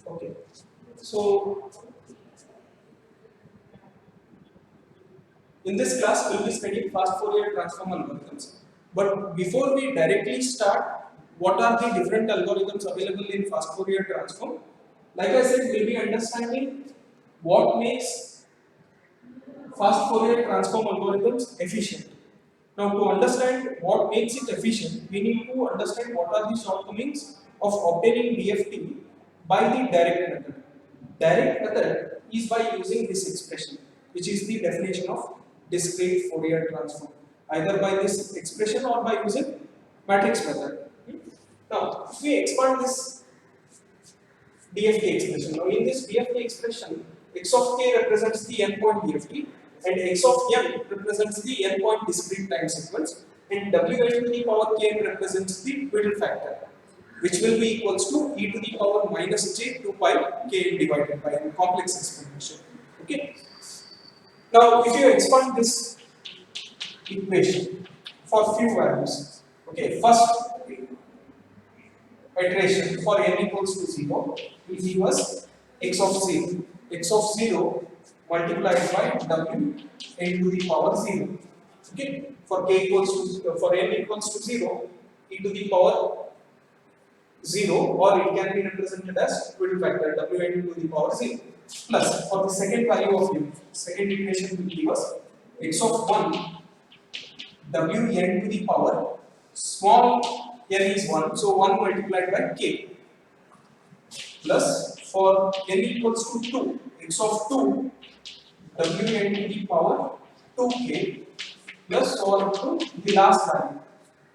Okay. So in this class, we'll be studying fast Fourier transform algorithms. But before we directly start, what are the different algorithms available in fast Fourier transform? Like I said, we'll be understanding what makes fast Fourier transform algorithms efficient. Now, to understand what makes it efficient, we need to understand what are the shortcomings of obtaining DFT by the direct method. Direct method is by using this expression, which is the definition of discrete Fourier transform, either by this expression or by using matrix method. Now, if we expand this DFT expression. Now, in this DFT expression, x of k represents the n-point DFT, and x of m represents the n-point discrete time sequence, and wn to the power k represents the twiddle factor, which will be equals to e to the power minus j 2 pi k divided by n complex exponential. Okay. Now, if you expand this equation for few values, okay, first iteration for n equals to 0 will give us x of 0. X of 0 multiplied by w n to the power 0. Okay. For k equals to for n equals to 0, e to the power 0, or it can be represented as twiddle factor wn to the power 0. Plus for the second value of u, second equation will give us x of 1 wn to the power small n is 1, so 1 multiplied by k, plus for n equals to 2, x of 2 wn to the power 2k, plus so on to the last value.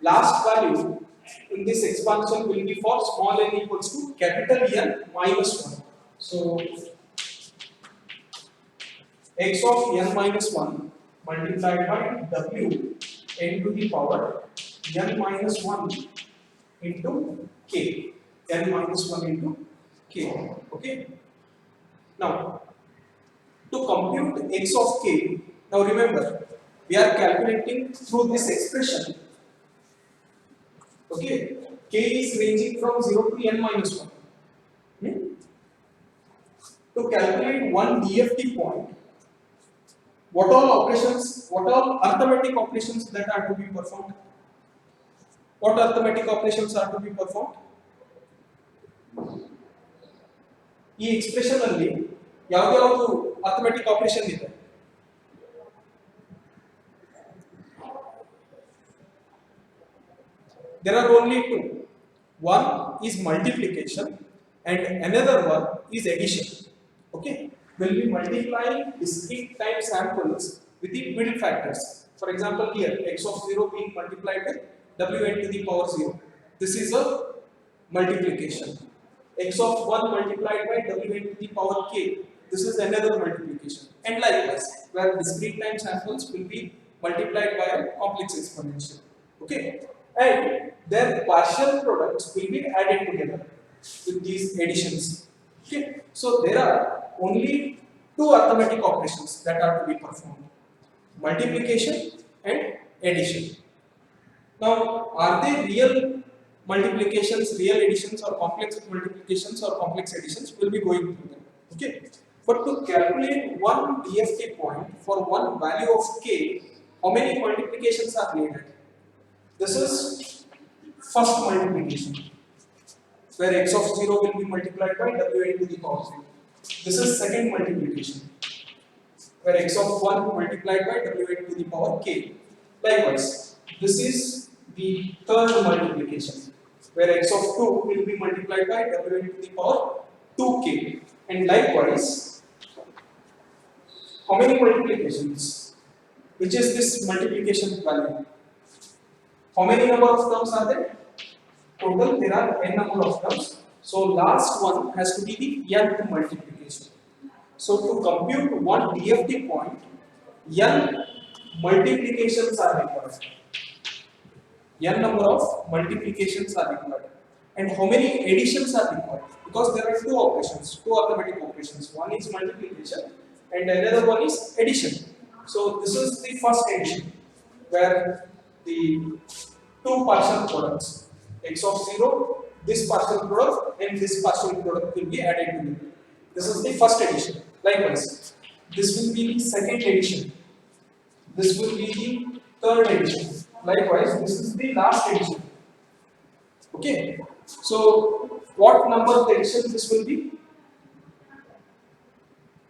Last value in this expansion will be for small n equals to capital N minus 1. So x of n minus 1 multiplied by w n to the power n minus 1 into k, n minus 1 into k. Okay. Now, to compute x of k, now remember, we are calculating through this expression. Okay, k is ranging from 0 to n minus 1. To calculate one DFT point, what all arithmetic operations that are to be performed? What arithmetic operations are to be performed? ಈ expression ಅಲ್ಲಿ ಯಾವ್ಯಾವುದು arithmetic operation ಇದೆ? There are only two. One is multiplication and another one is addition. Okay, we'll be multiplying discrete time samples with the middle factors. For example, here x of 0 being multiplied with wn to the power 0. This is a multiplication. X of 1 multiplied by wn to the power k. This is another multiplication. And likewise, where discrete time samples will be multiplied by a complex exponential. Okay, and their partial products will be added together with these additions. Okay, so there are only two arithmetic operations that are to be performed: multiplication and addition. Now, are they real multiplications, real additions, or complex multiplications or complex additions? We'll be going through them. Okay, but to calculate one DFT point for one value of k, how many multiplications are needed? This is first multiplication, where x of 0 will be multiplied by wn to the power 0. This is second multiplication, where x of 1 multiplied by wn to the power k. Likewise, this is the third multiplication, where x of 2 will be multiplied by wn to the power 2k. And likewise, how many multiplications? Which is this multiplication value? How many number of terms are there? Total there are n number of terms. So last one has to be the nth multiplication. So to compute one DFT point, n multiplications are required. N number of multiplications are required. And how many additions are required? Because there are two operations, two arithmetic operations. One is multiplication and another one is addition. So this is the first addition, where the two partial products, x of 0 this partial product and this partial product will be added together. This is the first addition. Likewise, this will be the second addition. This will be the third addition. Likewise, this is the last addition. Okay. So, what number of addition this will be?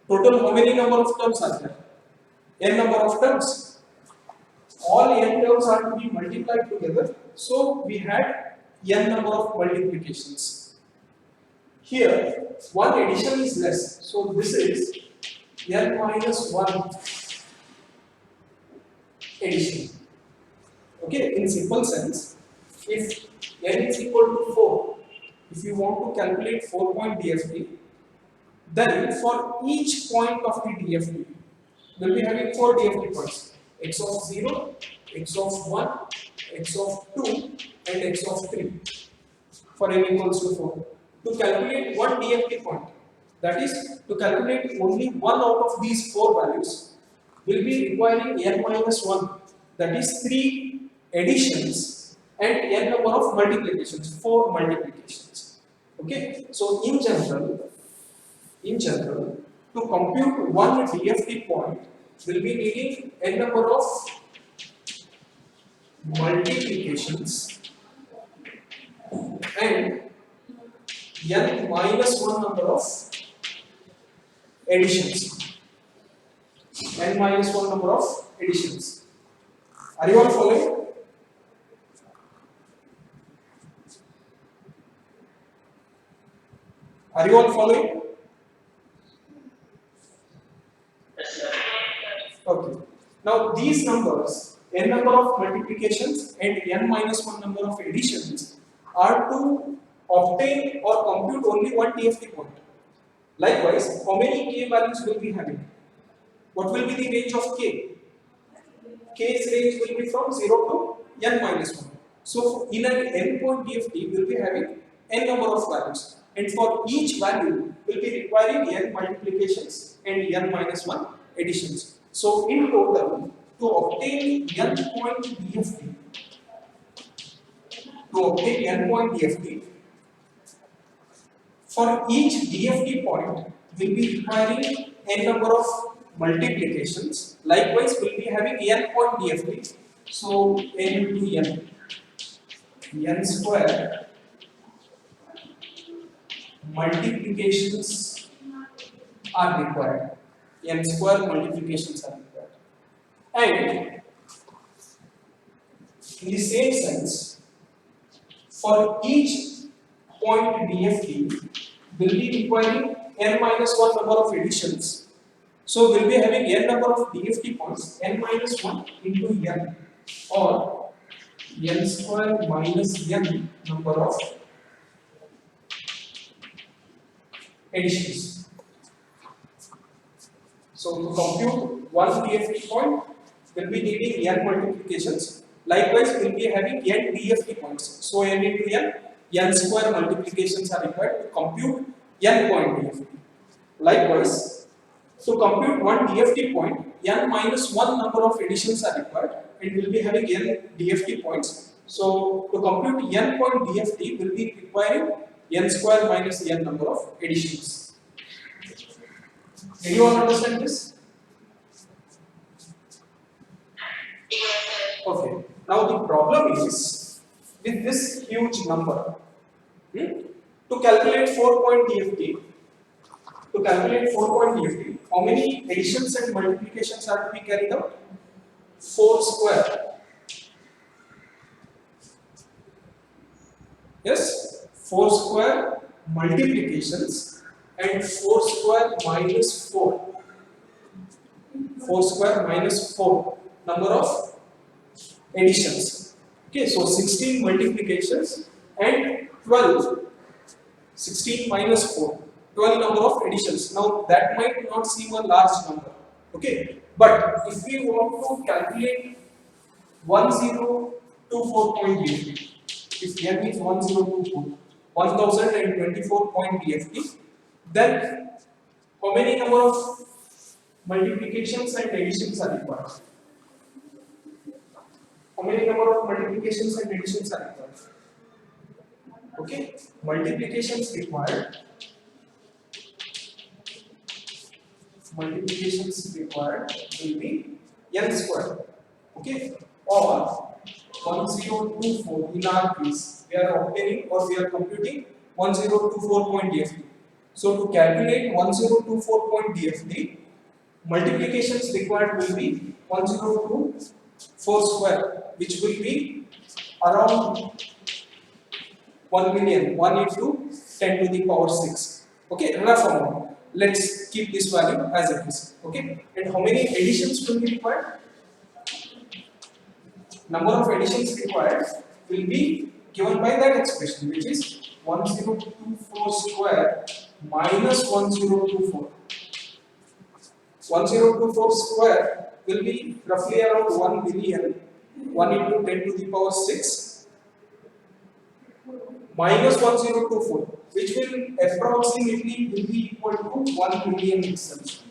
Total how many number of terms are there? N number of terms. All n terms are to be multiplied together. So, we had n number of multiplications. Here, one addition is less. So, this is n minus 1 addition. Okay, in simple sense, if n is equal to 4, if you want to calculate 4-point DFT, then for each point of the DFT, we'll be having 4 DFT points: x of 0, x of 1, x of 2, and x of 3 for n equals to 4. To calculate one DFT point, that is, to calculate only one out of these 4 values, will be requiring n minus 1, that is 3 additions and n number of multiplications, 4 multiplications. Okay, so in general, to compute one DFT point, will be needing n number of multiplications and n minus 1 number of additions. N minus 1 number of additions. Are you all following? Are you all following? Okay. Now these numbers, n number of multiplications and n minus 1 number of additions, are to obtain or compute only one DFT point. Likewise, how many k values will be having? What will be the range of k? K's range will be from 0 to n minus 1. So, in an n point DFT, we will be having n number of values, and for each value, we will be requiring n multiplications and n minus 1 additions. So, in total, to obtain n point DFT, for each DFT point, we will be requiring n number of multiplications. Likewise, we will be having n point DFT. So, n into n square multiplications are required. N square multiplications are required. And in the same sense, for each point DFT, will be requiring n minus 1 number of additions. So, we will be having n number of DFT points, n minus 1 into n, or n square minus n number of additions. So, to compute one DFT point, we will be needing n multiplications. Likewise, we will be having n DFT points. So, n into n square multiplications are required to compute n point DFT. Likewise, to compute one DFT point, n minus 1 number of additions are required, and we will be having n DFT points. So, to compute n point DFT, we will be requiring n square minus n number of additions. Did you all understand this? Okay. Now the problem is with this huge number. To calculate 4-point DFT, how many additions and multiplications are to be carried out? 4 square. Yes, 4 square multiplications and 4 square minus 4. 4 square minus 4 number of additions. Okay, so 16 multiplications and 12. 16 minus 4. 12 number of additions. Now that might not seem a large number. Okay, but if we want to calculate 1024-point DFT, if n is 1024, 1024-point DFT, then how many number of multiplications and additions are required? How many number of multiplications and additions are required? Okay, multiplications required will be n square. Okay, or 1024 in our case we are obtaining or we are computing 1024.dft. So to calculate 1024.dft, multiplications required will be 1024 square, which will be around 1 million, 1 into 10 to the power 6. Okay, rough amount. Let's keep this value as it is. Okay, and how many additions will be required? Number of additions required will be given by that expression, which is 1024 square minus 1024. 1024 square will be roughly around 1 million, 1 into 10 to the power 6 minus 1024, which will approximately will be equal to 1 million itself.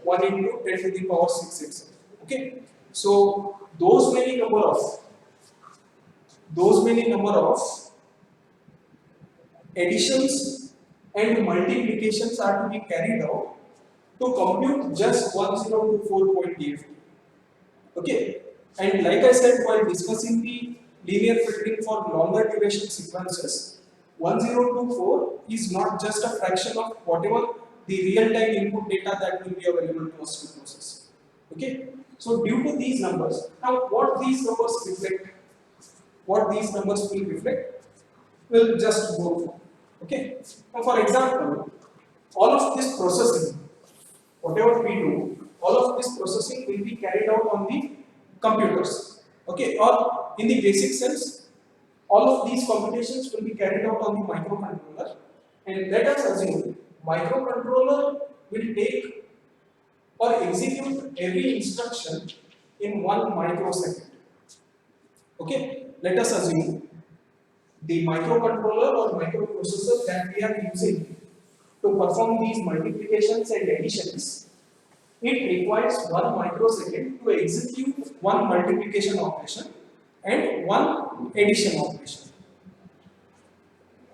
1 into 10 to the power 6 itself. Okay. So those many number of additions and multiplications are to be carried out to compute just 1024.dft. Okay, and like I said while discussing the linear filtering for longer duration sequences, 1024 is not just a fraction of whatever the real time input data that will be available to us to process. Okay, so due to these numbers, now what these numbers will reflect, we'll just go through. Okay, now for example, all of this processing, whatever we do, all of this processing will be carried out on the computers. Okay, or in the basic sense, all of these computations will be carried out on the microcontroller. And let us assume microcontroller will take or execute every instruction in 1 microsecond. Okay, let us assume the microcontroller or microprocessor that we are using to perform these multiplications and additions, it requires 1 microsecond to execute 1 multiplication operation and 1 addition operation.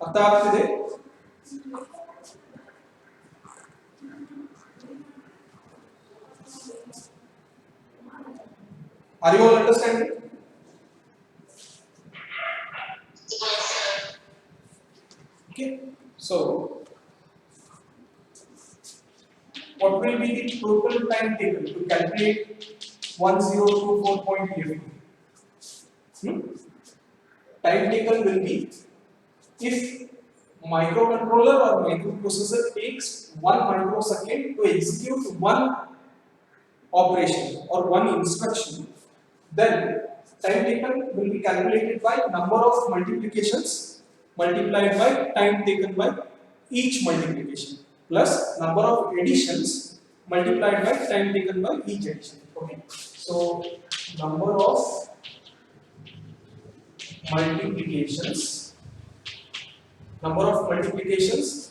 ಅರ್ಥ ಆಗ್ತಿದೆ? Are you all understanding? Okay, so what will be the total time taken to calculate 1024.dft? Time taken will be, if microcontroller or microprocessor takes 1 microsecond to execute 1 operation or 1 instruction, then time taken will be calculated by number of multiplications multiplied by time taken by each multiplication plus number of additions multiplied by time taken by each addition. Okay, so number of multiplications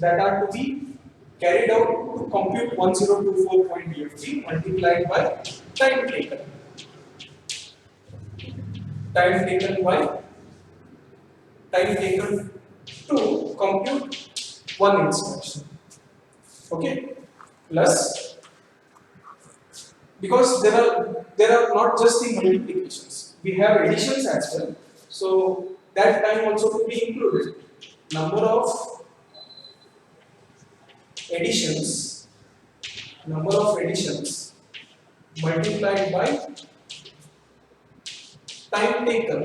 that are to be carried out to compute 1024.dft multiplied by time taken. Time taken to compute 1 instruction. Okay, plus, because there are not just the multiplications, we have additions as well, so that time also to be included. Number of additions multiplied by time taken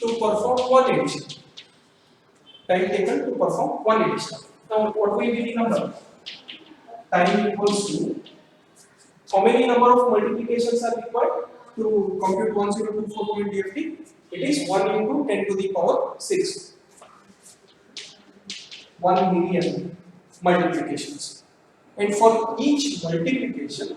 to perform 1 addition. Time taken to perform 1 addition. Now what will be the number? Time equals to how many number of multiplications are required to compute 1024.dft? It is 1 into 10 to the power 6. 1 million multiplications. And for each multiplication,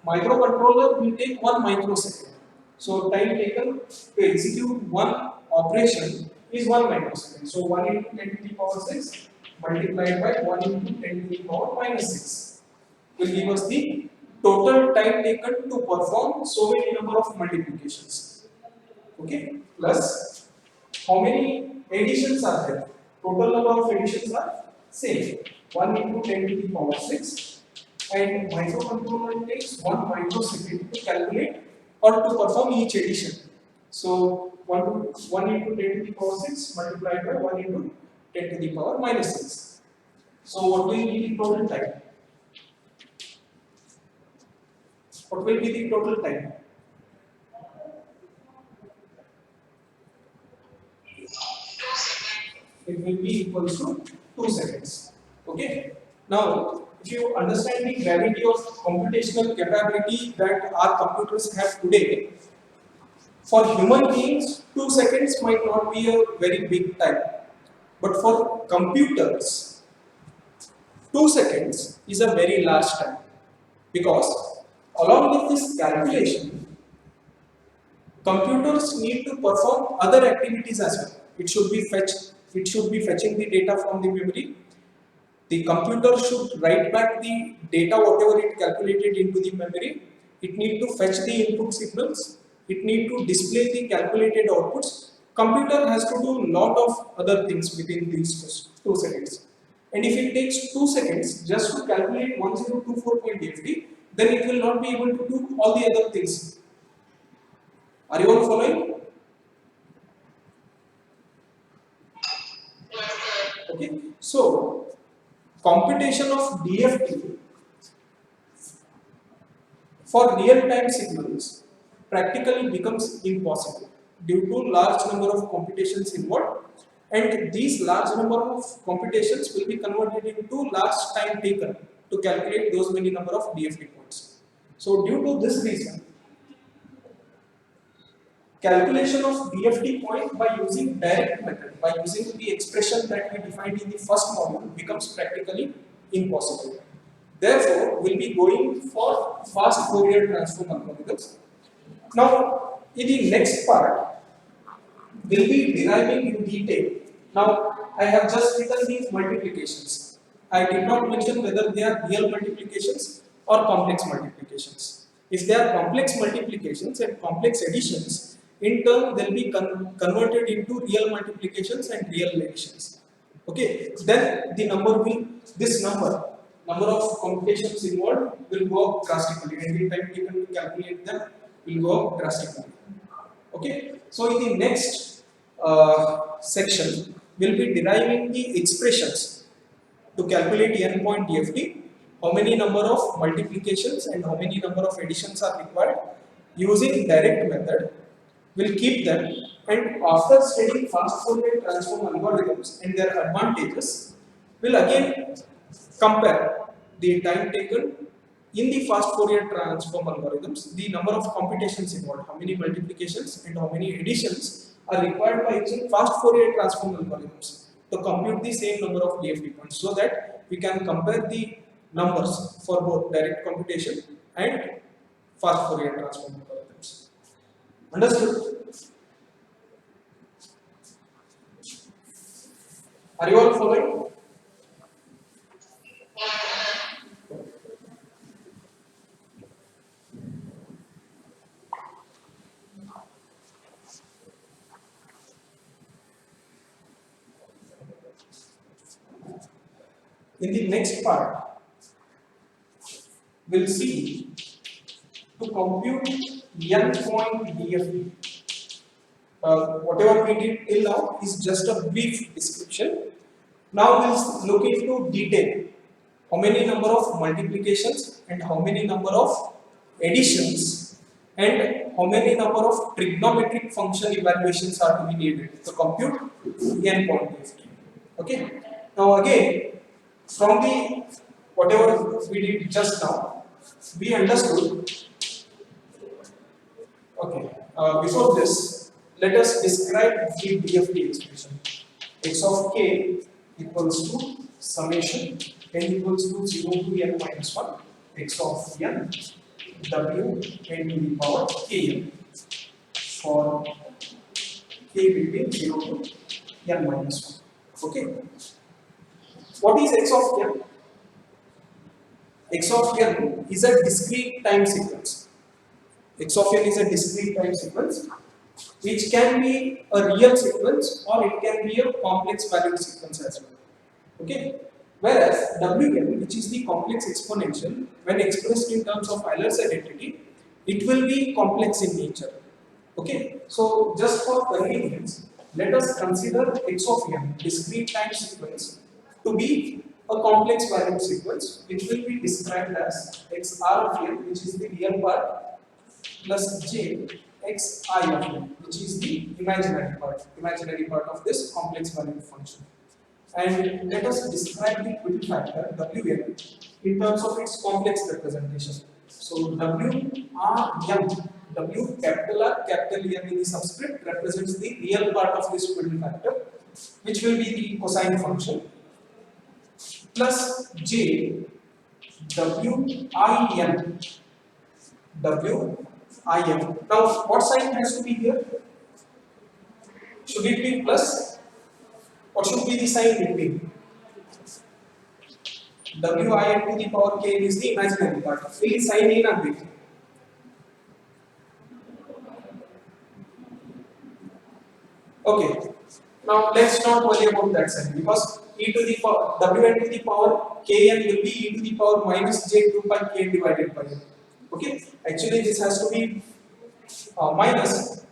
microcontroller will take 1 microsecond. So time taken to execute 1 operation is 1 microsecond. So 1 into 10 to the power 6 multiplied by 1 into 10 to the power minus 6 will give us the total time taken to perform so many number of multiplications. Okay, plus how many additions are there? Total number of additions are same, 1 into 10 to the power 6, and microcontroller takes 1 microsecond to calculate or to perform each addition. So 1 into 10 to the power 6 multiplied by 1 into 10 to the power minus 6. So what will be the total time? What will be the total time? It will be equals to 2 seconds. Okay. Now, if you understand the gravity of computational capability that our computers have today, for human beings, 2 seconds might not be a very big time. But for computers, 2 seconds is a very large time. Because along with this calculation, computers need to perform other activities as well. It should be fetching the data from the memory. The computer should write back the data whatever it calculated into the memory. It need to fetch the input signals. It need to display the calculated outputs. Computer has to do lot of other things within these 2 seconds. And if it takes 2 seconds just to calculate 1024.ft, then it will not be able to do all the other things. Are you all following? Okay. So, computation of DFT for real-time signals practically becomes impossible due to large number of computations involved, and these large number of computations will be converted into large time taken to calculate those many number of DFT points. So, due to this reason, calculation of DFT point by using direct method, by using the expression that we defined in the first module, becomes practically impossible. Therefore, we'll be going for fast Fourier transform algorithms. Now, in the next part, we'll be deriving in detail. Now, I have just written these multiplications. I did not mention whether they are real multiplications or complex multiplications. If they are complex multiplications and complex additions, in turn they'll be converted into real multiplications and real additions. Okay, then the number of computations involved will go up drastically, and the time taken to calculate them will go up drastically. Okay, so in the next section, we'll be deriving the expressions to calculate n point DFT, how many number of multiplications and how many number of additions are required using direct method. We'll keep them, and after studying fast Fourier transform algorithms and their advantages, we'll again compare the time taken in the fast Fourier transform algorithms, the number of computations involved, how many multiplications and how many additions are required by using fast Fourier transform algorithms to compute the same number of DFT points, so that we can compare the numbers for both direct computation and fast Fourier transform algorithms. Understood? Are you all following? In the next part, we'll see to compute n point DFT. Whatever we did till now is just a brief description. Now we'll look into detail. How many number of multiplications and how many number of additions and how many number of trigonometric function evaluations are to be needed to compute n point DFT. Okay. Now again, from the whatever we did just now, we understood. Okay. Before this, let us describe the DFT expression. X of k equals to summation n equals to 0 to n minus 1 x of n w n to the power kn for k between 0 to n minus 1. Okay. What is x of n? X of n is a discrete time sequence. X of n is a discrete time sequence. which can be a real sequence or it can be a complex valued sequence as well. Okay. Whereas Wn, which is the complex exponential, when expressed in terms of Euler's identity, it will be complex in nature. Okay. So just for convenience, let us consider x of n, discrete time sequence, to be a complex valued sequence, which will be described as xr of n, which is the real part, plus j xi of n, which is the imaginary part of this complex valued function. And let us describe the Whittle factor Wn in terms of its complex representation. So Wrm, W capital R, capital M in the subscript represents the real part of this Whittle factor, which will be the cosine function, plus J Wim. Now, what sign has to be here? Should it be plus? What should be the sign between? Win to the power k is the imaginary part. Fill sign in a bit. Okay. Now let's not worry about that sign because e to the power Wn to the power kn will be e to the power minus j 2 pi k divided by n. Okay. Actually, this has to be minus.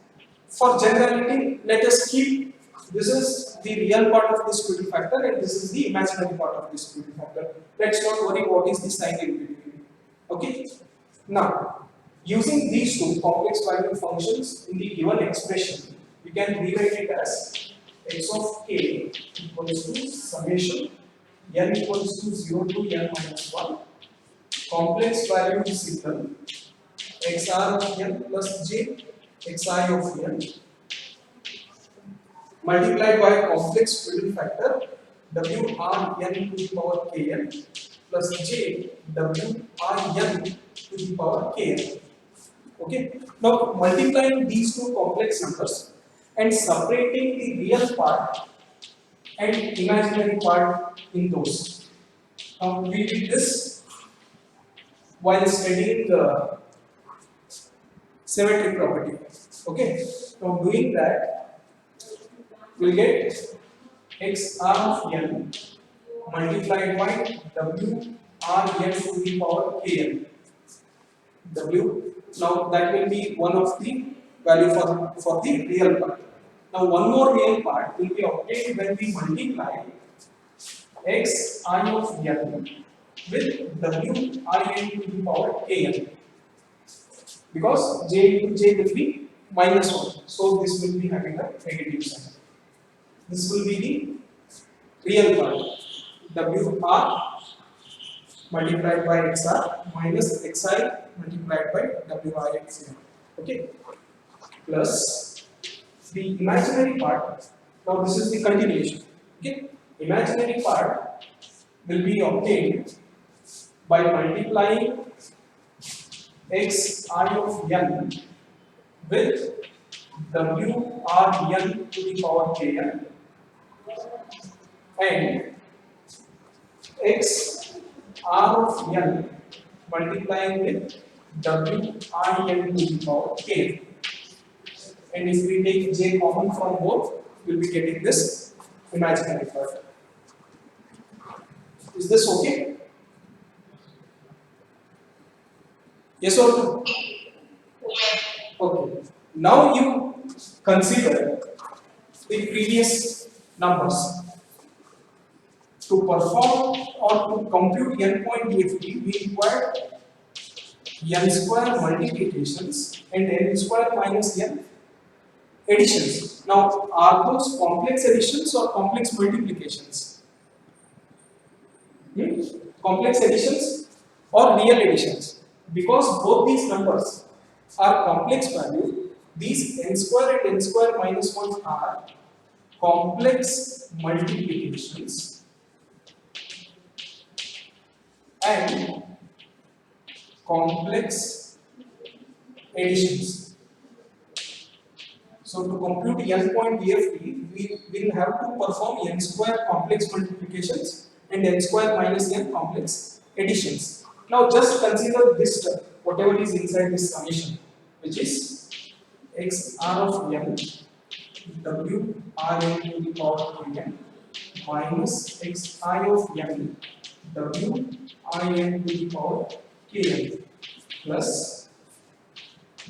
For generality, let us keep this is the real part of this Whittle factor and this is the imaginary part of this Whittle factor. Let's not worry what is the sign in between. Okay. Now, using these two complex valued functions in the given expression, we can rewrite it as x of k equals to summation n equals to 0 to n minus 1 complex valued signal xr of n plus j xi of n multiplied by a complex Whittle factor Wrn to the power kn plus j Wrn to the power kn. Okay. Now multiplying these two complex numbers and separating the real part and imaginary part in those. We did this while studying the symmetry property. Okay. Now doing that, we'll get xr of n multiplied by Wrn to the power kn. Now that will be one of the value for the real part. Now one more real part will be obtained when we multiply xi of n with Win to the power kn. Because j into j will be minus 1. So this will be having a negative sign. This will be the real part. Wr multiplied by xr minus xi multiplied by Win. Okay. Plus the imaginary part. Now this is the continuation. Okay. Imaginary part will be obtained by multiplying xi of n with Wrn to the power kn and xr of n multiplying with Win to the power k. And if we take j common from both, we'll be getting this imaginary part. Is this okay? Yes or no? Okay. Now you consider the previous numbers. To perform or to compute n point DFT, we require n square multiplications and n square minus n additions. Now, are those complex additions or complex multiplications? Complex additions or real additions? Because both these numbers are complex value, these n square and n square minus 1 are complex multiplications and complex additions. So to compute n point DFT, we will have to perform n square complex multiplications and n square minus n complex additions. Now just consider this term, whatever is inside this summation, which is x r of n w r n to the power kn minus x I of n w I n to the power kn plus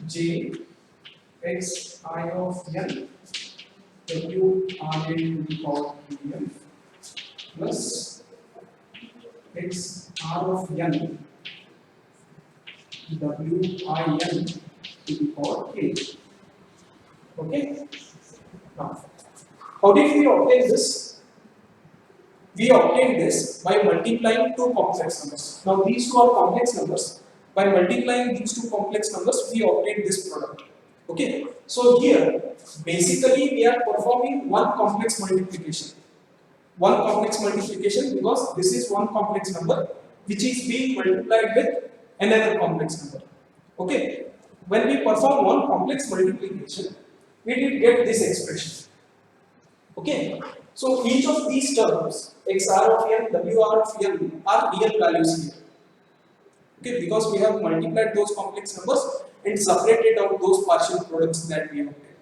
j x I of n w r n to the power kn plus x r of n w I n to the power k. Okay. Now, how did we obtain this? We obtained this by multiplying two complex numbers. Now these two are complex numbers. By multiplying these two complex numbers, we obtained this product. Okay. So here, basically we are performing one complex multiplication. One complex multiplication because this is one complex number which is being multiplied with another complex number. Okay. When we perform one complex multiplication, we did get this expression. Okay, so each of these terms, xr of n, wr of n, are real values here. Okay, because we have multiplied those complex numbers and separated out those partial products that we have taken.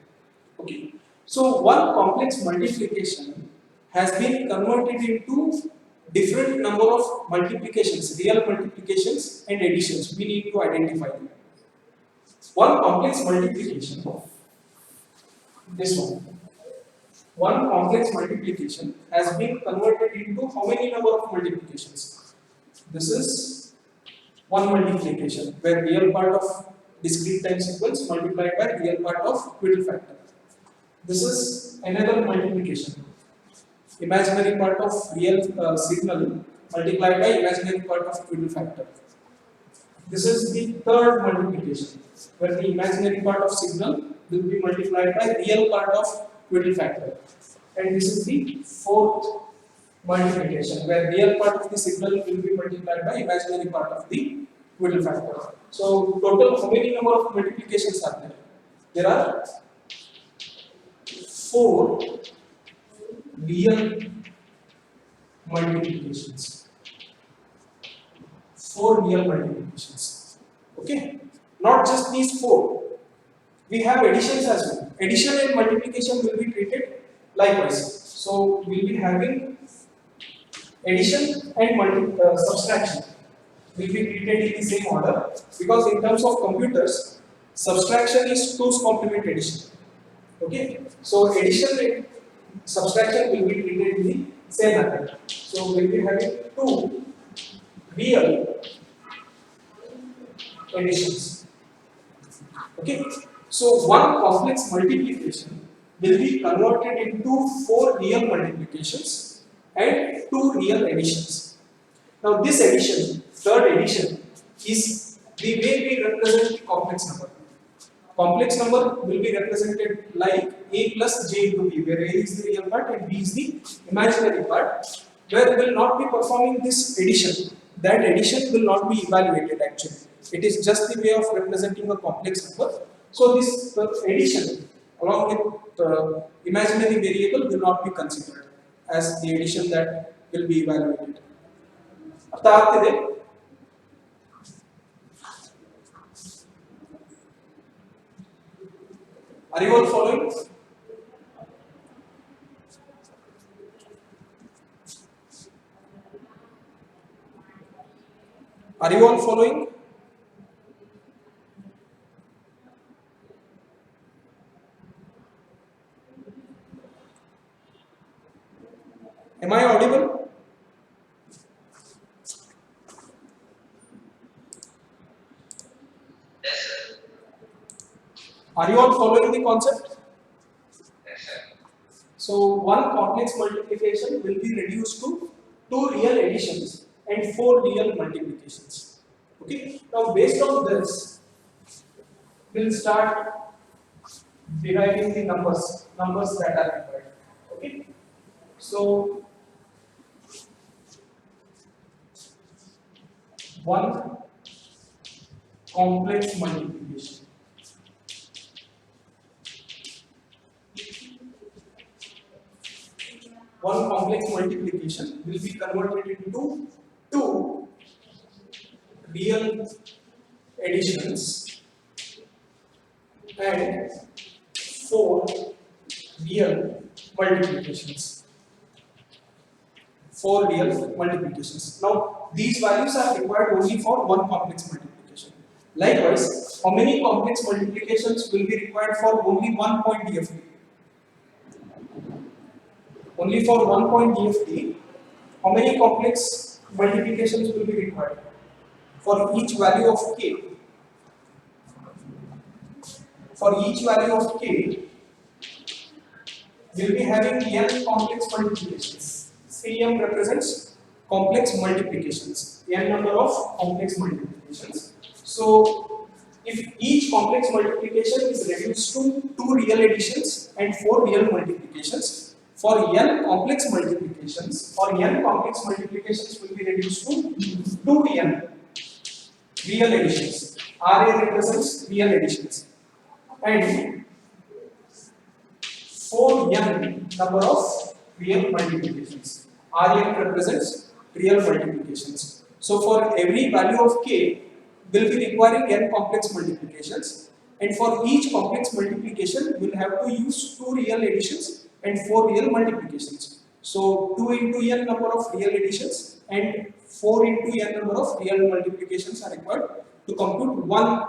Okay, so one complex multiplication has been converted into different number of multiplications, real multiplications and additions. We need to identify them. One complex multiplication, this one complex multiplication has been converted into how many number of multiplications? This is one multiplication where real part of discrete time sequence multiplied by real part of middle factor. This is another multiplication. Imaginary part of real signal multiplied by imaginary part of middle factor. This is the third multiplication where the imaginary part of signal will be multiplied by real part of middle factor. And this is the fourth multiplication where real part of the signal will be multiplied by imaginary part of the middle factor. So total how many number of multiplications are there? There are 4 real multiplications. 4 real multiplications. Okay? Not just these 4. We have additions as well. Addition and multiplication will be treated likewise. So we will be having addition and subtraction will be treated in the same order because in terms of computers, subtraction is 2's complement addition. Okay? So addition and subtraction will be treated in the same method. So we will be having 2 real additions. Okay? So one complex multiplication will be converted into 4 real multiplications and 2 real additions. Now this addition, third addition, is the way we represent the complex number. Complex number will be represented like a plus j into b, where a is the real part and b is the imaginary part, where we will not be performing this addition. That addition will not be evaluated actually. It is just the way of representing a complex number. So this addition along with imaginary variable will not be considered as the addition that will be evaluated. Are you all following? Are you all following? Am I audible? Are you all following the concept? So one complex multiplication will be reduced to 2 real additions and 4 real multiplications. Okay. Now based on this, we'll start deriving the numbers that are required. Okay. So one complex multiplication. One complex multiplication will be converted into 2 real additions and 4 real multiplications. 4 real multiplications. Now, these values are required only for one complex multiplication. Likewise, how many complex multiplications will be required for only one point DFT? Only for one point DFT, how many complex multiplications will be required? For each value of k. For each value of k, we'll be having n complex multiplications. Cm represents complex multiplications, n number of complex multiplications. So, if each complex multiplication is reduced to 2 real additions and 4 real multiplications, for n complex multiplications, will be reduced to 2n real additions. Ra represents real additions, and 4n number of real multiplications. Rn represents real multiplications. So for every value of k, will be requiring n complex multiplications, and for each complex multiplication, we'll have to use 2 real additions and 4 real multiplications. So 2 into n number of real additions and 4 into n number of real multiplications are required to compute one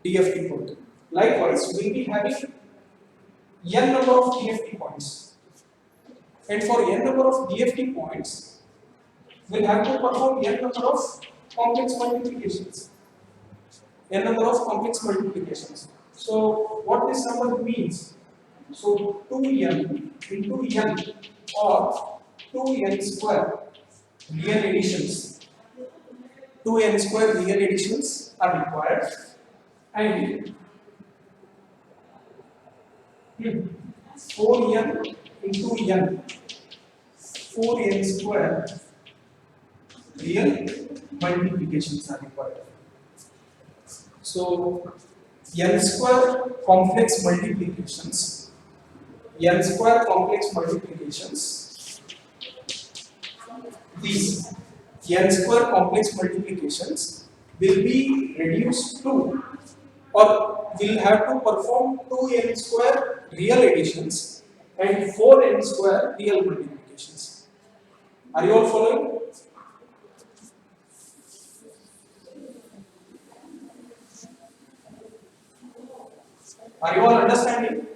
DFT point. Likewise, we'll be having n number of DFT points, and for n number of DFT points, we'll have to perform n number of complex multiplications. N number of complex multiplications. So what this number means? So 2n into n, or 2n square real additions. 2n square real additions are required, and 4n into n, 4n square real multiplications are required. So n square complex multiplications, these n square complex multiplications will be reduced to, or will have to perform 2n square real additions and 4n square real multiplications. Are you all following? Are you all understanding?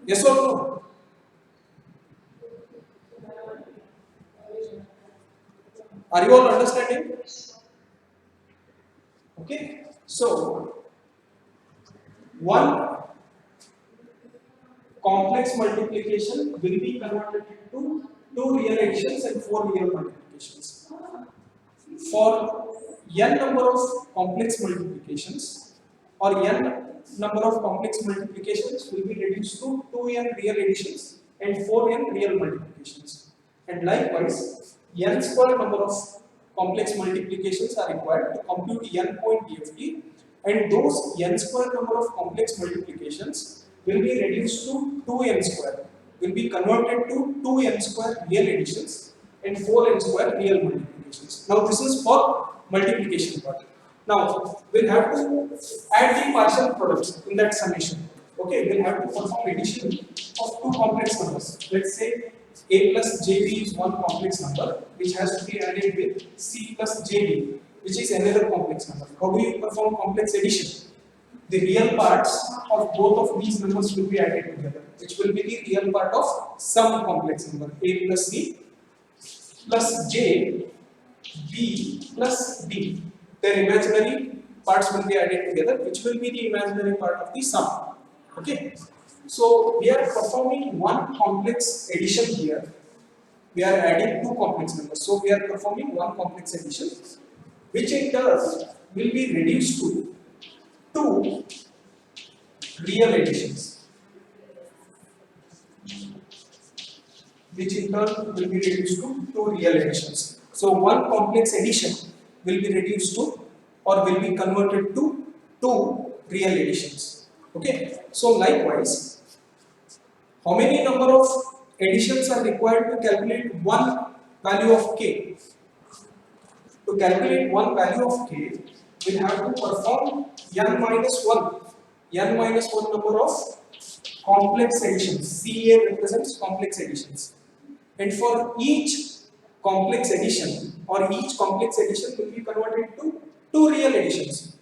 Yes or no? Are you all understanding? Okay. So, one complex multiplication will be converted into 2 real additions and 4 real multiplications. For n number of complex multiplications, or n number of complex multiplications will be reduced to 2n real additions and 4n real multiplications. And likewise, n square number of complex multiplications are required to compute n point DFT, and those n square number of complex multiplications will be reduced to 2n square, will be converted to 2n square real additions and 4n square real multiplications. Now this is for multiplication part. Now we'll have to add the partial products in that summation. Okay, we'll have to perform addition of two complex numbers. Let's say a plus jb is one complex number which has to be added with c plus jd, which is another complex number. How do you perform complex addition? The real parts of both of these numbers will be added together, which will be the real part of some complex number, a plus c plus j, b plus d. Their imaginary parts will be added together, which will be the imaginary part of the sum. Okay. So we are performing one complex addition here. We are adding two complex numbers. So we are performing one complex addition, which in turn will be reduced to two real additions, which in turn will be reduced to two real additions. So one complex addition will be reduced to, or will be converted to, two real additions. Okay. So likewise, how many number of additions are required to calculate one value of k. To calculate one value of k, we have to perform n minus 1. N minus 1 number of complex additions. Ca represents complex additions. And for each complex addition or each complex addition will be converted to two real additions.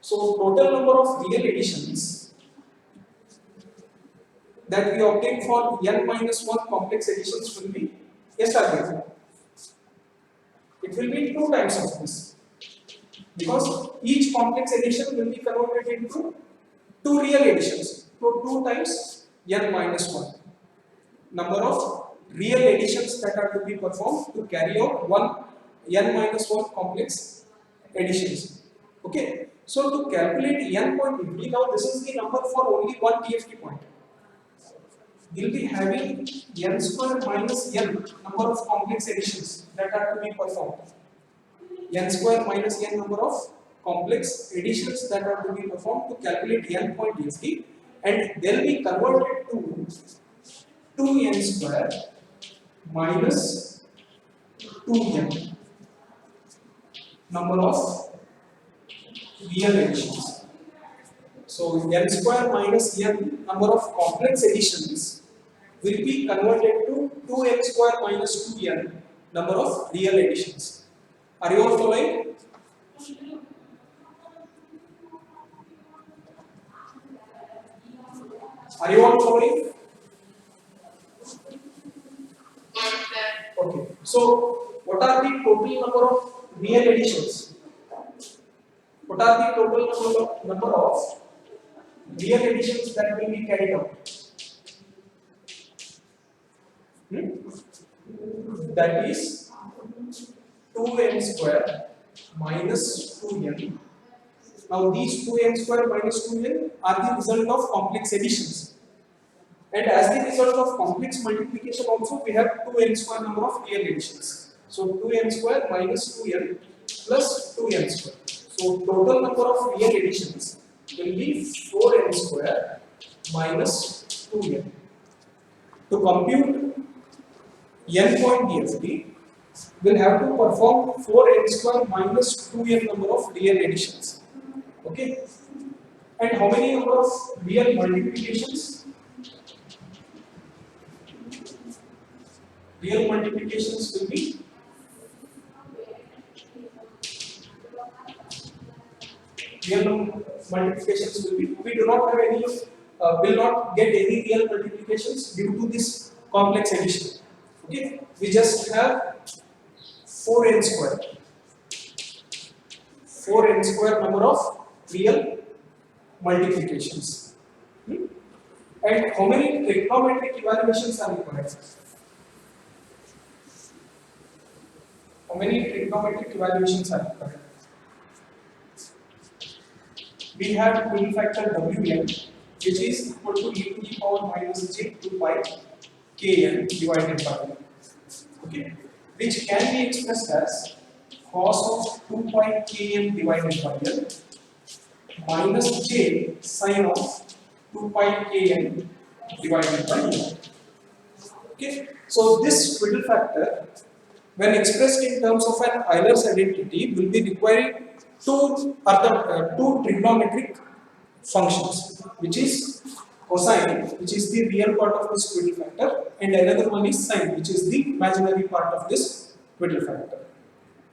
So total number of real additions that we obtain for n minus 1 complex additions will be SRK. It will be 2 times of this because each complex addition will be converted into two real additions. So 2 times n minus 1 number of real additions that are to be performed to carry out one n minus 1 complex additions. Okay. So to calculate n point DFT, now this is the number for only one DFT point. We'll be having n square minus n number of complex additions that are to be performed. N square minus n number of complex additions that are to be performed to calculate n point DFT, and they'll be converted to 2n square minus 2n number of real additions. So n square minus n number of complex additions will be converted to 2n square minus 2n number of real additions. Are you all following? Are you all following? Okay. So what are the total number of real additions? What are the total number of real additions that will be carried out? That is 2n square minus 2n. Now these 2n square minus 2n are the result of complex additions. And as the result of complex multiplication also we have 2n square number of real additions. So 2n square minus 2n plus 2n square. So total number of real additions will be 4n square minus 2n. To compute n point DFT, we'll have to perform 4n square minus 2n number of real additions. Okay? And how many number of real multiplications? Real multiplications will be we do not have any will not get any real multiplications due to this complex addition. Okay, we just have 4n square number of real multiplications. And how many trigonometric evaluations are required? How many trigonometric evaluations are required? We have middle factor Wn, which is equal to e to the power minus j 2 pi kn divided by n. Okay, which can be expressed as cos of 2 pi kn divided by n minus j sin of 2 pi kn divided by n. Okay, so this middle factor, when expressed in terms of an Euler's identity, will be requiring two trigonometric functions, which is cosine, which is the real part of this middle factor, and another one is sine, which is the imaginary part of this middle factor.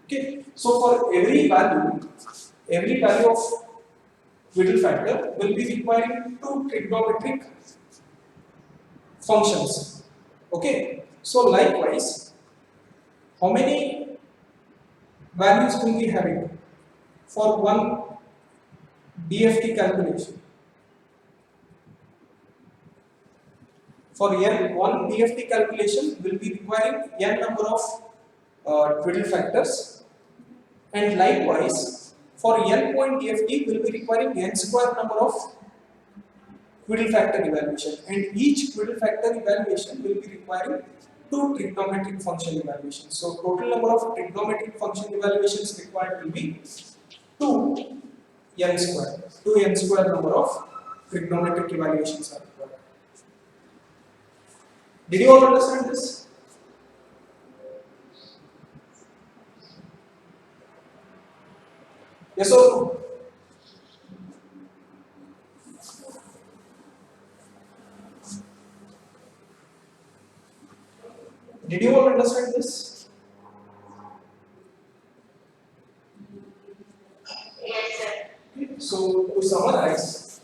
Okay, so for every value of middle factor will be requiring two trigonometric functions. Okay, so likewise, how many values will be having for one DFT calculation? For one DFT calculation will be requiring n number of middle factors, and likewise for n point DFT will be requiring n square number of middle factor evaluation, and each middle factor evaluation will be requiring two trigonometric function evaluations. So total number of trigonometric function evaluations required will be 2n square number of trigonometric evaluations are required. Did you all understand this? Yes or no? Did you all understand this? Yes, sir. So to summarize,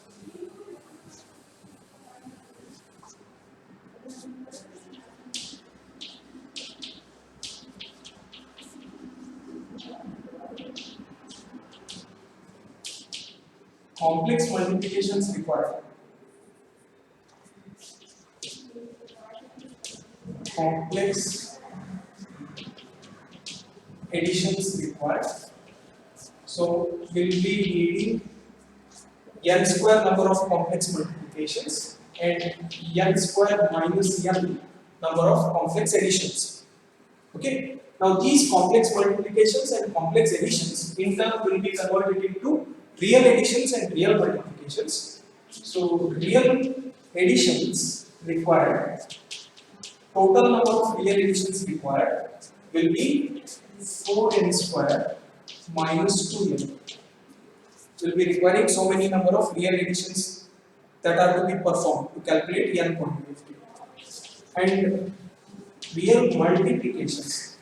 complex multiplications required. Complex additions required. So we'll be needing n square number of complex multiplications and n square minus n number of complex additions. Okay. Now these complex multiplications and complex additions in turn will be converted into real additions and real multiplications. So real additions required, total number of real additions required will be 4n square minus 2n. Will be requiring so many number of real additions that are to be performed to calculate n quantity of t. And real multiplications.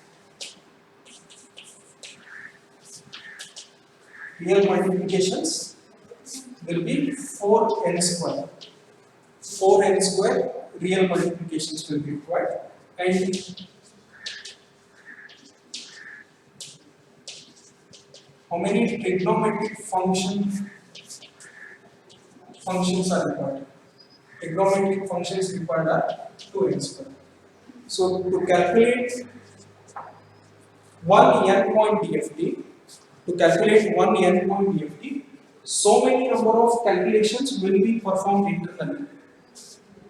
Real multiplications will be 4n square. 4n square real multiplications will be required. And how many trigonometric functions are required? Trigonometric functions required are 2n square. So to calculate one n point DFT, so many number of calculations will be performed internally.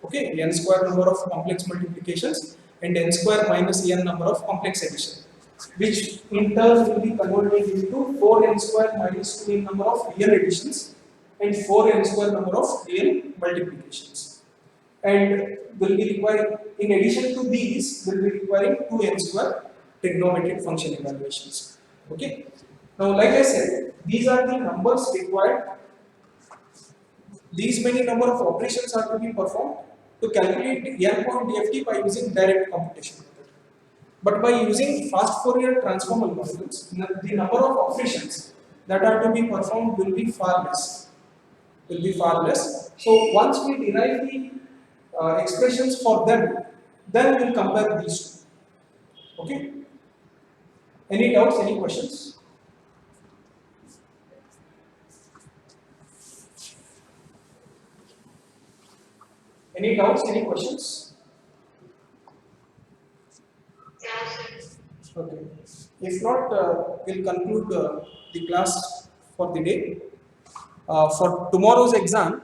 Okay, n square number of complex multiplications and n square minus n number of complex addition, which in turn will be converted into 4n square minus 2n number of real additions and 4n square number of real multiplications. And will be requiring, in addition to these, will be requiring 2n square trigonometric function evaluations. Okay. Now, like I said, these are the numbers required. These many number of operations are to be performed to calculate n point DFT by using direct computation method. But by using fast Fourier transform algorithms, the number of operations that are to be performed will be far less. So once we derive the expressions for them, then we'll compare these two. Okay. Any doubts? Any questions? Any doubts? Any questions? Okay. If not, we'll conclude the class for the day. For tomorrow's exam,